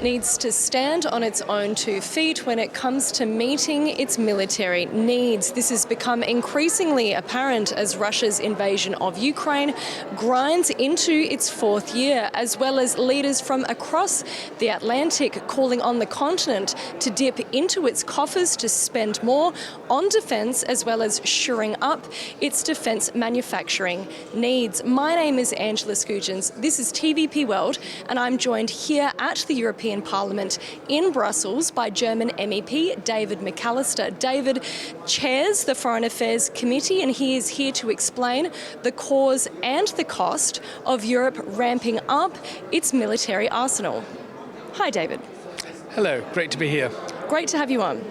needs to stand on its own 2 feet when it comes to meeting its military needs. This has become increasingly apparent as Russia's invasion of Ukraine grinds into its 4th year, as well as leaders from across the Atlantic calling on the continent to dip into its coffers to spend more on defence, as well as shoring up its defence manufacturing needs. My name is Angela Scoogens. This is TVP World, and I'm joined here at the European Parliament in Brussels by German MEP David McAllister. David chairs the Foreign Affairs Committee, and he is here to explain the cause and the cost of Europe ramping up its military arsenal. Hi, David. Hello, great to be here. Great to have you on.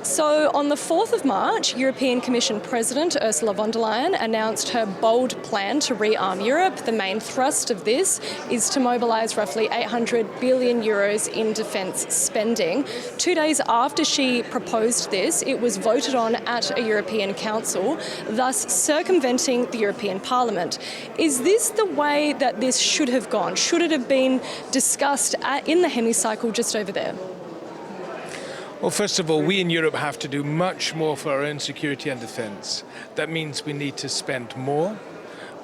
So on the 4th of March, European Commission President Ursula von der Leyen announced her bold plan to rearm Europe. The main thrust of this is to mobilise roughly 800 billion euros in defence spending. 2 days after she proposed this, it was voted on at a European Council, thus circumventing the European Parliament. Is this the way that this should have gone? Should it have been discussed in the hemicycle just over there? Well, first of all, we in Europe have to do much more for our own security and defence. That means we need to spend more.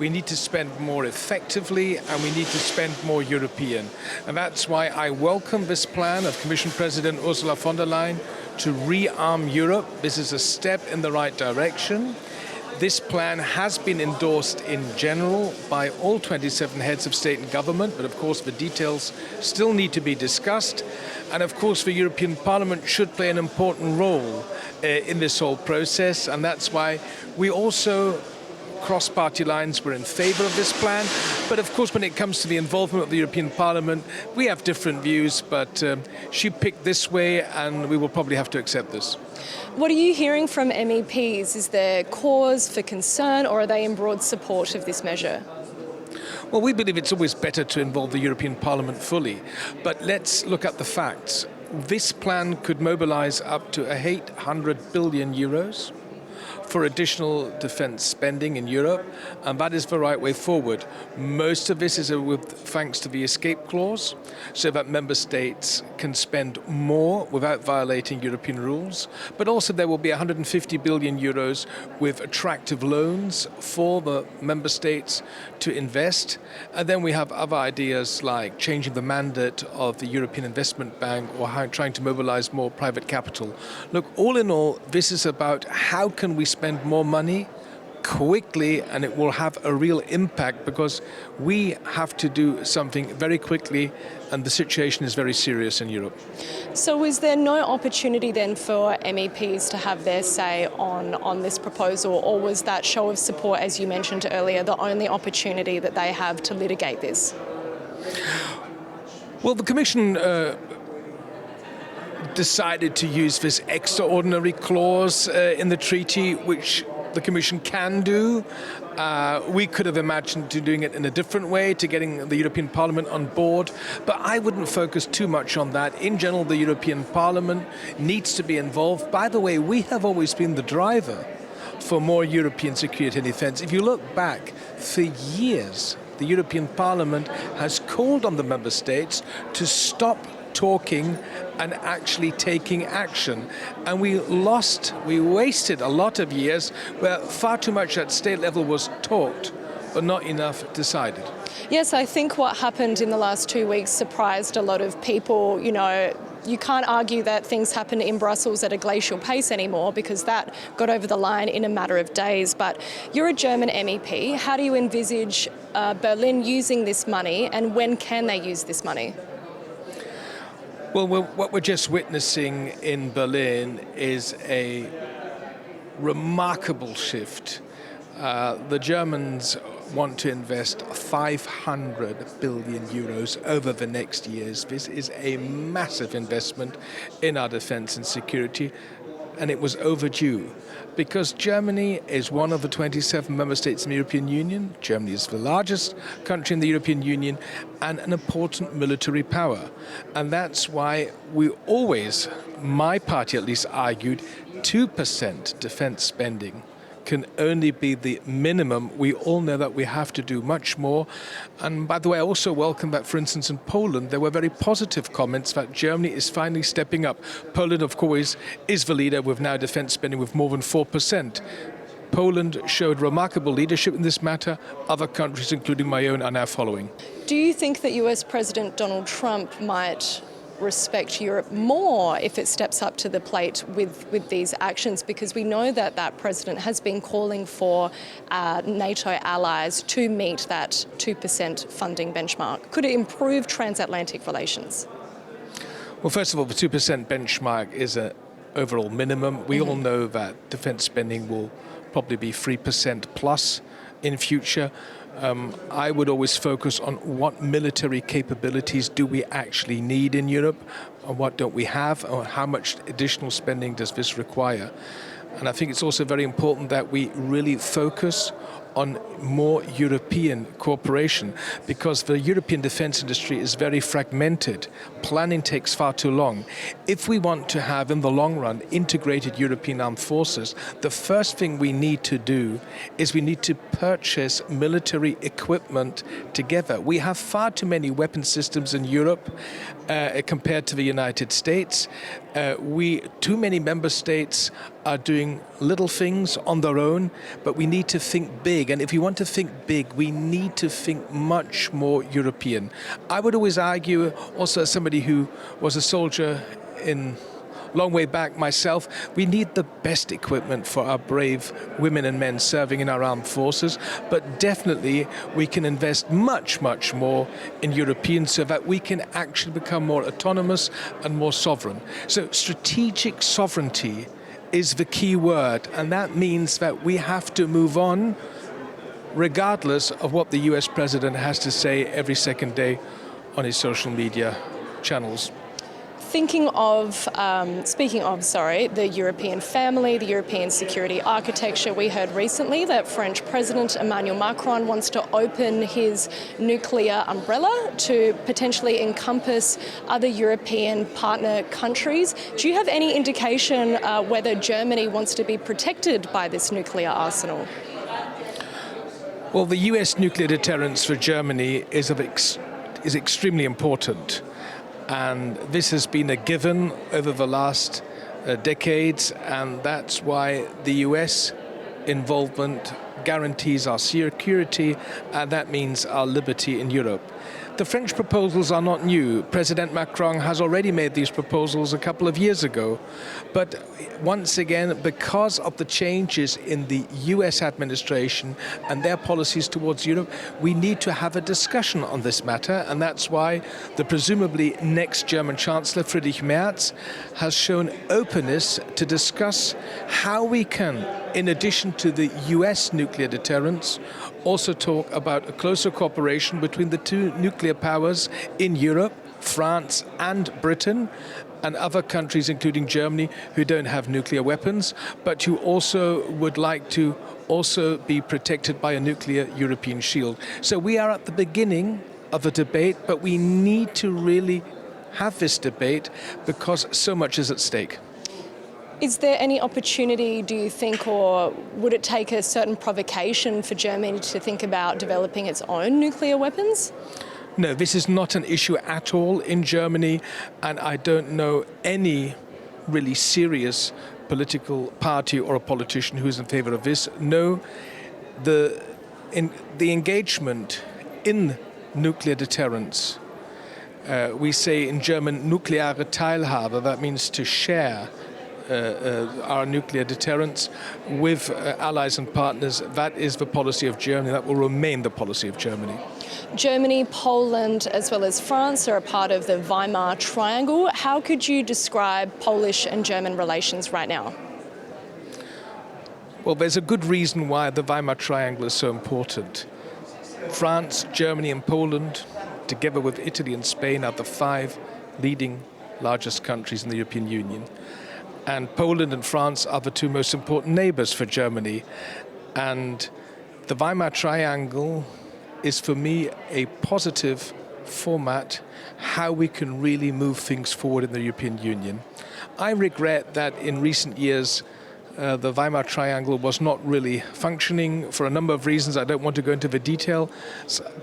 We need to spend more effectively, and we need to spend more European. And that's why I welcome this plan of Commission President Ursula von der Leyen to rearm Europe. This is a step in the right direction. This plan has been endorsed in general by all 27 heads of state and government, but of course the details still need to be discussed. And of course the European Parliament should play an important role in this whole process, and that's why we also cross-party lines were in favour of this plan. But of course, when it comes to the involvement of the European Parliament, we have different views, but she picked this way, and we will probably have to accept this. What are you hearing from MEPs? Is there cause for concern, or are they in broad support of this measure? Well, we believe it's always better to involve the European Parliament fully, but let's look at the facts. This plan could mobilise up to 800 billion euros for additional defence spending in Europe, and that is the right way forward. Most of this is thanks to the escape clause, so that member states can spend more without violating European rules, but also there will be 150 billion euros with attractive loans for the member states to invest. And then we have other ideas like changing the mandate of the European Investment Bank, or trying to mobilise more private capital. Look, all in all, this is about how can we spend more money quickly, and it will have a real impact, because we have to do something very quickly, and the situation is very serious in Europe. So is there no opportunity then for MEPs to have their say on this proposal, or was that show of support, as you mentioned earlier, the only opportunity that they have to litigate this? Well, the Commission decided to use this extraordinary clause in the treaty, which the Commission can do. We could have imagined doing it in a different way, to getting the European Parliament on board, but I wouldn't focus too much on that. In general, the European Parliament needs to be involved. By the way, we have always been the driver for more European security and defence. If you look back, for years, the European Parliament has called on the member states to stop talking and actually taking action. And we wasted a lot of years where far too much at state level was talked, but not enough decided. Yes, I think what happened in the last 2 weeks surprised a lot of people. You know, you can't argue that things happen in Brussels at a glacial pace anymore, because that got over the line in a matter of days. But you're a German MEP. How do you envisage Berlin using this money, and when can they use this money? Well, what we're just witnessing in Berlin is a remarkable shift. The Germans want to invest 500 billion euros over the next years. This is a massive investment in our defense and security, and it was overdue, because Germany is one of the 27 member states in the European Union. Germany is the largest country in the European Union and an important military power. And that's why we always, my party at least, argued 2% defense spending can only be the minimum. We all know that we have to do much more. And by the way, I also welcome that, for instance, in Poland, there were very positive comments that Germany is finally stepping up. Poland, of course, is the leader with now defense spending with more than 4%. Poland showed remarkable leadership in this matter. Other countries, including my own, are now following. Do you think that US President Donald Trump might respect Europe more if it steps up to the plate with these actions? Because we know that that president has been calling for NATO allies to meet that 2% funding benchmark. Could it improve transatlantic relations? Well, first of all, the 2% benchmark is an overall minimum. We all know that defense spending will probably be 3% plus in future. I would always focus on what military capabilities do we actually need in Europe, and what don't we have, or how much additional spending does this require. And I think it's also very important that we really focus on more European cooperation, because the European defense industry is very fragmented. Planning takes far too long. If we want to have, in the long run, integrated European armed forces, the first thing we need to do is we need to purchase military equipment together. We have far too many weapon systems in Europe compared to the United States. Too many member states are doing little things on their own, but we need to think big. And if we want to think big, we need to think much more European. I would always argue, also as somebody who was a soldier in long way back myself, we need the best equipment for our brave women and men serving in our armed forces, but definitely we can invest much, much more in Europeans so that we can actually become more autonomous and more sovereign. So strategic sovereignty is the key word, and that means that we have to move on regardless of what the US president has to say every second day on his social media channels. Speaking of, the European family, the European security architecture, we heard recently that French President Emmanuel Macron wants to open his nuclear umbrella to potentially encompass other European partner countries. Do you have any indication whether Germany wants to be protected by this nuclear arsenal? Well, the US nuclear deterrence for Germany is extremely important. And this has been a given over the last decades, and that's why the US involvement guarantees our security, and that means our liberty in Europe. The French proposals are not new. President Macron has already made these proposals a couple of years ago. But once again, because of the changes in the US administration and their policies towards Europe, we need to have a discussion on this matter. And that's why the presumably next German Chancellor, Friedrich Merz, has shown openness to discuss how we can, in addition to the US nuclear deterrence, also talk about a closer cooperation between the two nuclear powers in Europe, France and Britain, and other countries, including Germany, who don't have nuclear weapons, but who also would like to also be protected by a nuclear European shield. So we are at the beginning of the debate, but we need to really have this debate because so much is at stake. Is there any opportunity, do you think, or would it take a certain provocation for Germany to think about developing its own nuclear weapons? No, this is not an issue at all in Germany, and I don't know any really serious political party or a politician who is in favor of this. No, the engagement in nuclear deterrence, we say in German, nukleare Teilhabe, that means to share our nuclear deterrence with allies and partners. That is the policy of Germany. That will remain the policy of Germany. Germany, Poland, as well as France are a part of the Weimar Triangle. How could you describe Polish and German relations right now? Well, there's a good reason why the Weimar Triangle is so important. France, Germany and Poland, together with Italy and Spain, are the 5 leading largest countries in the European Union. And Poland and France are the 2 most important neighbors for Germany. And the Weimar Triangle is, for me, a positive format how we can really move things forward in the European Union. I regret that in recent years the Weimar Triangle was not really functioning for a number of reasons. I don't want to go into the detail,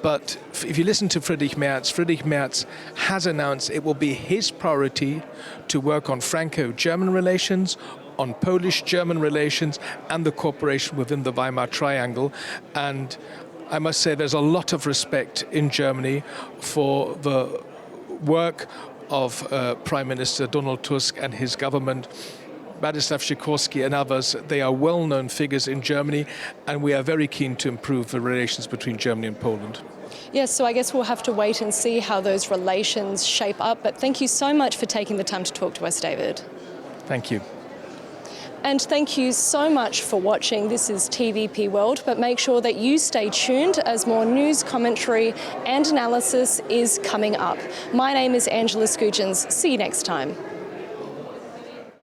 but if you listen to Friedrich Merz has announced it will be his priority to work on Franco-German relations, on Polish-German relations, and the cooperation within the Weimar Triangle. And I must say there's a lot of respect in Germany for the work of Prime Minister Donald Tusk and his government. Radoslaw Sikorski and others, they are well-known figures in Germany, and we are very keen to improve the relations between Germany and Poland. Yes, so I guess we'll have to wait and see how those relations shape up. But thank you so much for taking the time to talk to us, David. Thank you. And thank you so much for watching. This is TVP World, but make sure that you stay tuned as more news, commentary and analysis is coming up. My name is Angela Scoogens. See you next time.